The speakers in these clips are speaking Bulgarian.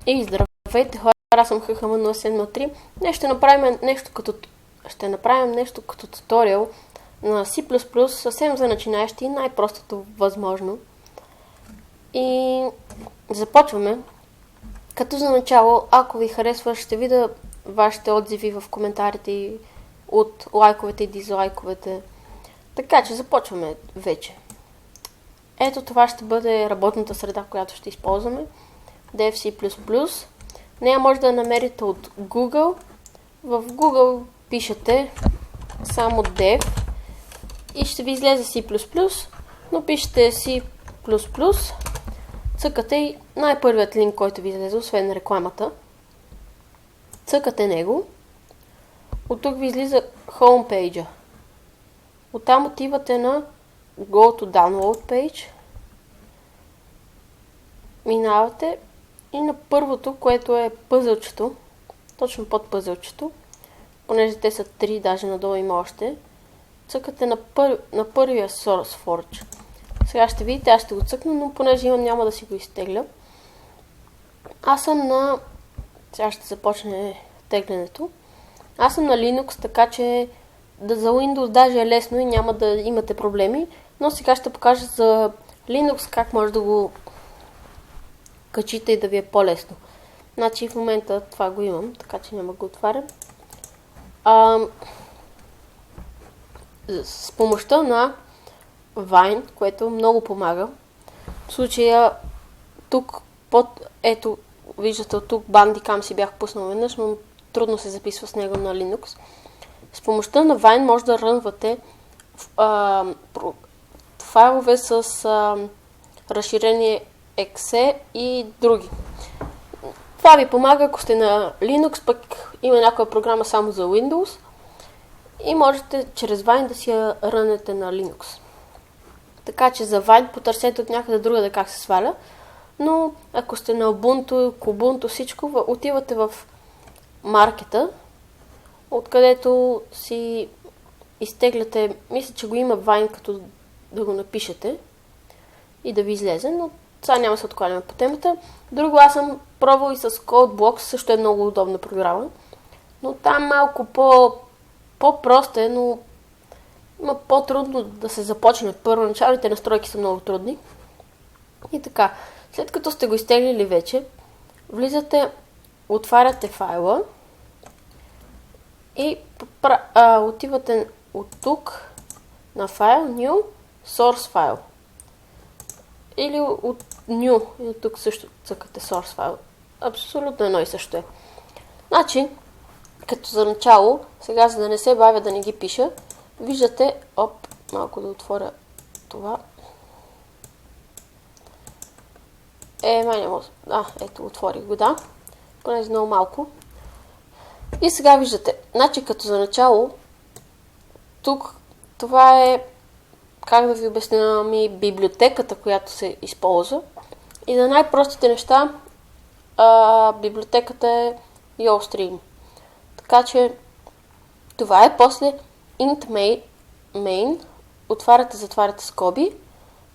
И здравейте хора, аз съм HHM0703. Ще направим нещо като туториал на C++, съвсем за начинаещи, най-простото възможно. И започваме. Като за начало, ако ви харесва, ще видя вашите отзиви в коментарите от лайковете и дизлайковете. Така че започваме вече. Ето това ще бъде работната среда, която ще използваме. Dev C++. Нея може да намерите от Google. В Google пишете само Dev и ще ви излезе C++, но пишете C++, цъкате и най-първият линк, който ви излезе, освен рекламата. Цъкате него. От тук ви излиза homepage. Оттам отивате на Go to Download Page. Минавате и на първото, което е пъзълчето, точно под пъзълчето, понеже те са 3, даже надолу има още, цъкате на първия SourceForge. Сега ще видите, аз ще го цъкна, но понеже имам, няма да си го изтегля. Аз съм на... Сега ще започне теглянето. Аз съм на Linux, така че за Windows даже е лесно и няма да имате проблеми, но сега ще покажа за Linux как може да го качите и да ви е по-лесно. Значи в момента това го имам, така че няма го отварям. С помощта на Wine, което много помага. В случая тук ето, виждате от тук Bandicam си бях пуснал веднъж, но трудно се записва с него на Linux. С помощта на Wine може да рънвате файлове с разширение exe и други. Това ви помага, ако сте на Linux, пък има някоя програма само за Windows и можете чрез Wine да си я рънете на Linux. Така че за Wine потърсете от някъде другаде как се сваля, но ако сте на Ubuntu, Kubuntu, всичко, отивате в маркета, откъдето си изтегляте, мисля, че го има Wine, като да го напишете и да ви излезе, но сега няма да се откланяме по темата. Друго, аз съм пробвал и с CodeBlocks, също е много удобна програма, но там малко по-проста е, но има по-трудно да се започне. Първоначалните настройки са много трудни. И така, след като сте го изтеглили вече, влизате, отваряте файла и отивате от тук на файл, New, Source File. Или от New, и тук също цъкате Source File. Абсолютно едно и също е. Значи, като за начало, сега за да не се бавя да не ги пиша, виждате, малко да отворя това. Ето, отворих го, да. Понеже много малко. И сега виждате, значи като за начало, тук това е, как да ви обясня, библиотеката, която се използва. И за най-простите неща, библиотеката е YoStream. Така че, това е после int main, отваряте, затваряте скоби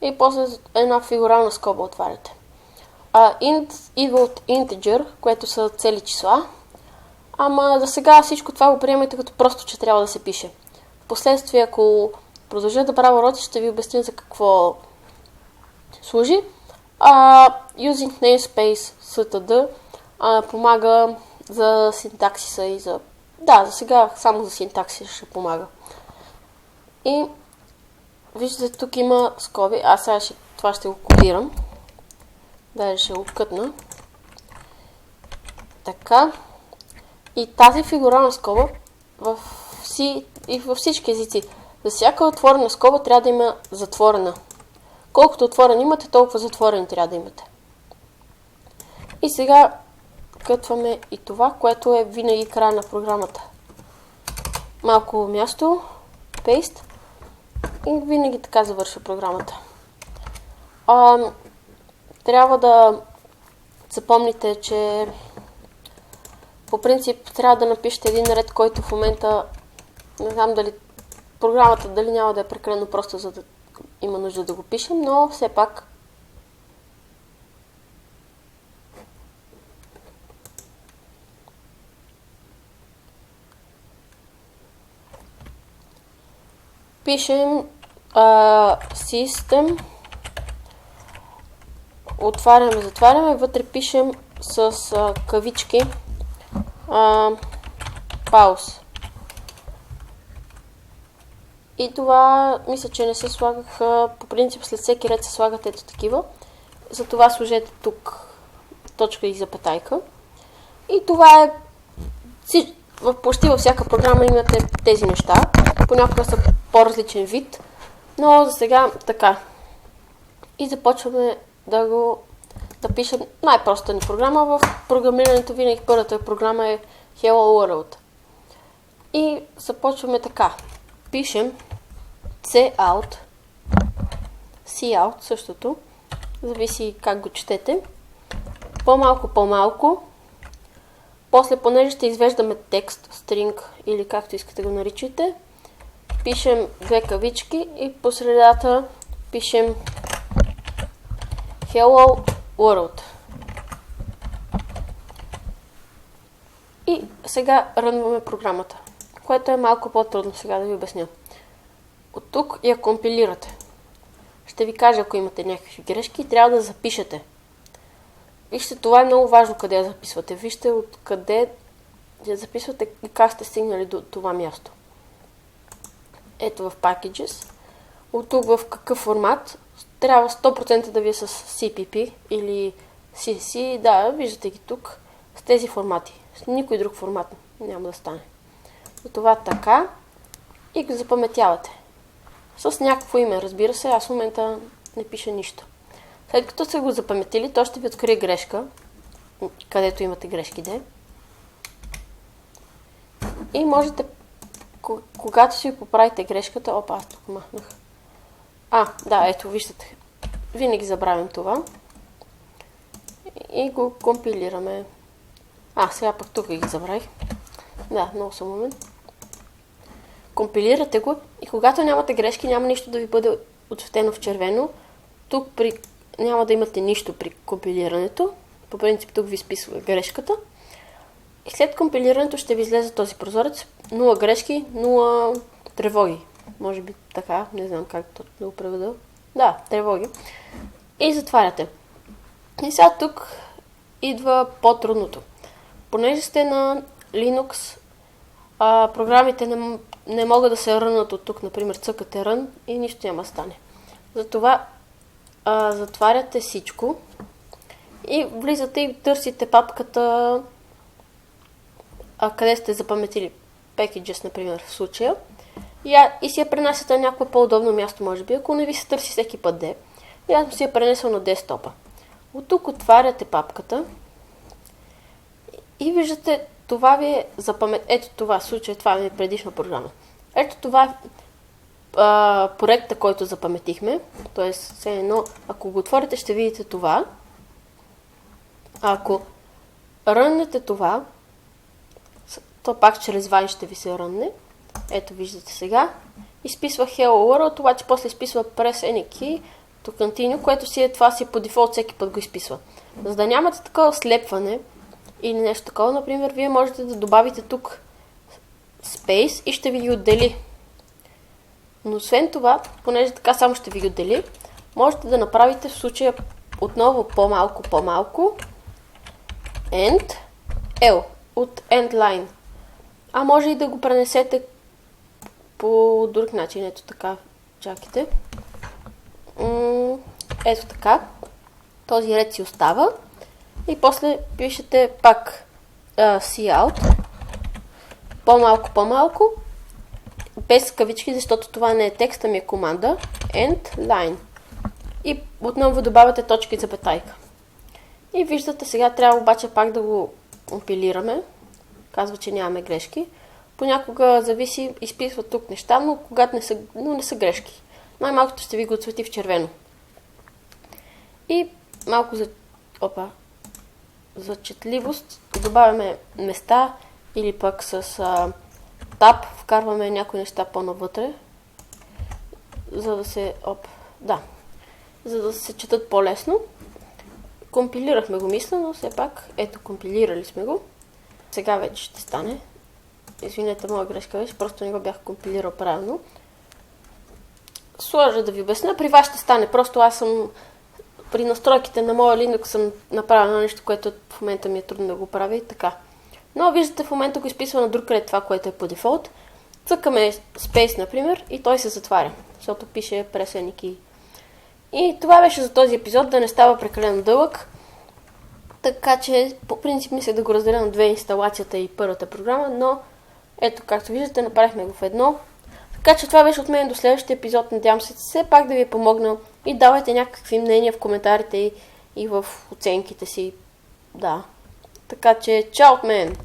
и после една фигурална скоба отваряте. Int идва от integer, което са цели числа. Ама за сега всичко това го приемайте като просто, че трябва да се пише. Впоследствие, ако продължа да правя уроци, ще ви обясня за какво служи. Using namespace std помага за синтаксиса и за... Да, за сега само за синтаксиса ще помага. И виждате, тук има скоби. Аз сега това ще го кодирам. Даже ще го кътна. Така. И тази фигурална скоба във всички езици. За всяка отворена скоба трябва да има затворена. Колкото отворен имате, толкова затворени трябва да имате. И сега кътваме и това, което е винаги края на програмата. Малко място, paste и винаги така завършва програмата. Трябва да запомните, че по принцип трябва да напишете един ред, който в момента не знам дали програмата няма да е прекалено просто, за да има нужда да го пишем, но все пак пишем System, отваряме, затваряме, вътре пишем с кавички Pause. И това, мисля, че не се слагах, по принцип след всеки ред се слагат ето такива. Затова сложете тук точка и запетайка. И това е, почти във всяка програма имате тези неща. Понякога са по-различен вид, но за сега така. И започваме да пишем най-простата ни програма. В програмирането винаги първата програма е Hello World. И започваме така. Пишем cout, същото, зависи как го четете. По-малко. После, понеже ще извеждаме текст, string или както искате го наричате, пишем две кавички и по средата пишем Hello World. И сега рънваме програмата, което е малко по-трудно сега да ви обясня. От тук я компилирате. Ще ви кажа, ако имате някакви грешки, трябва да запишете. Вижте, това е много важно къде я записвате. Вижте откъде я записвате и как сте стигнали до това място. Ето в Packages. От тук в какъв формат. Трябва 100% да ви е с CPP или CC. Да, виждате ги тук. С тези формати. С никой друг формат няма да стане. Затова така. И го запаметявате. С някакво име, разбира се. Аз в момента не пиша нищо. След като сте го запаметили, то ще ви открие грешка, където имате грешки, И можете, когато си поправите грешката, аз тук махнах. Да, ето, виждате. Винаги забравям това. И го компилираме. Сега пък тук ги забравих. Да, много съм умен. Компилирате го и когато нямате грешки, няма нищо да ви бъде отцветено в червено. Тук няма да имате нищо при компилирането. По принцип тук ви изписва грешката. И след компилирането ще ви излезе този прозорец. 0 грешки, 0 тревоги. Може би така, не знам как да го преведа. Да, тревоги. И затваряте. И сега тук идва по-трудното. Понеже сте на Linux, програмите не могат да се рънат от тук. Например, цъкате рън и нищо няма да стане. Затова затваряте всичко и влизате и търсите папката, къде сте запаметили Packages, например, в случая. И си я пренасяте на някакво по-удобно място, може би, ако не ви се търси всеки път де. И аз си я пренесъл на десктопа. От тук отваряте папката и виждате, това ви е ето това, в случая това е предишна програма. Ето това е проекта, който запаметихме. Т.е. все едно, ако го отворите, ще видите това. Ако ръннете това, то пак чрез Vine ще ви се рънне. Ето виждате сега. Изписва Hello World, обаче после изписва Press Any Key to Continue, което това си по дефолт всеки път го изписва. За да нямате такова слепване или нещо такова, например, вие можете да добавите тук Space и ще ви ги отдели. Но освен това, понеже така само ще ви ги отдели, можете да направите в случая отново по-малко End L от End Line. Може и да го пренесете по друг начин. Ето така. Чакайте. Ето така. Този ред си остава. И после пишете пак cout. По-малко. Без кавички, защото това не е текст, ами е команда. End line. И отново добавяте точка и запетайка. И виждате, сега трябва обаче пак да го компилираме. Казва, че нямаме грешки. Понякога зависи, изписва тук неща, но когато не са грешки. Най-малкото ще ви го отцвети в червено. И малко за четливост добавяме места или пък с Tab вкарваме някои неща по-навътре, за да се четат по-лесно. Компилирахме го, мисля, но все пак, ето, компилирали сме го. Сега вече ще стане. Извинете, моя грешка беше, просто не го бях компилирал правилно. сложа да ви обясня. При вас ще стане. Просто аз съм при настройките на моя Linux съм направила нещо, което в момента ми е трудно да го правя и така. Но виждате, в момента го изписва на друг ред това, което е по дефолт. Цъкаме Space, например, и той се затваря, защото пише пресеники. И това беше за този епизод, да не става прекалено дълъг. Така че, по принцип, мисля да го разделя на две, инсталацията и първата програма, но ето, както виждате, направихме го в едно. Така че това беше от мен до следващия епизод. Надявам се все пак да ви е помогнал и давайте някакви мнения в коментарите и в оценките си. Да. Така че, чао от мен!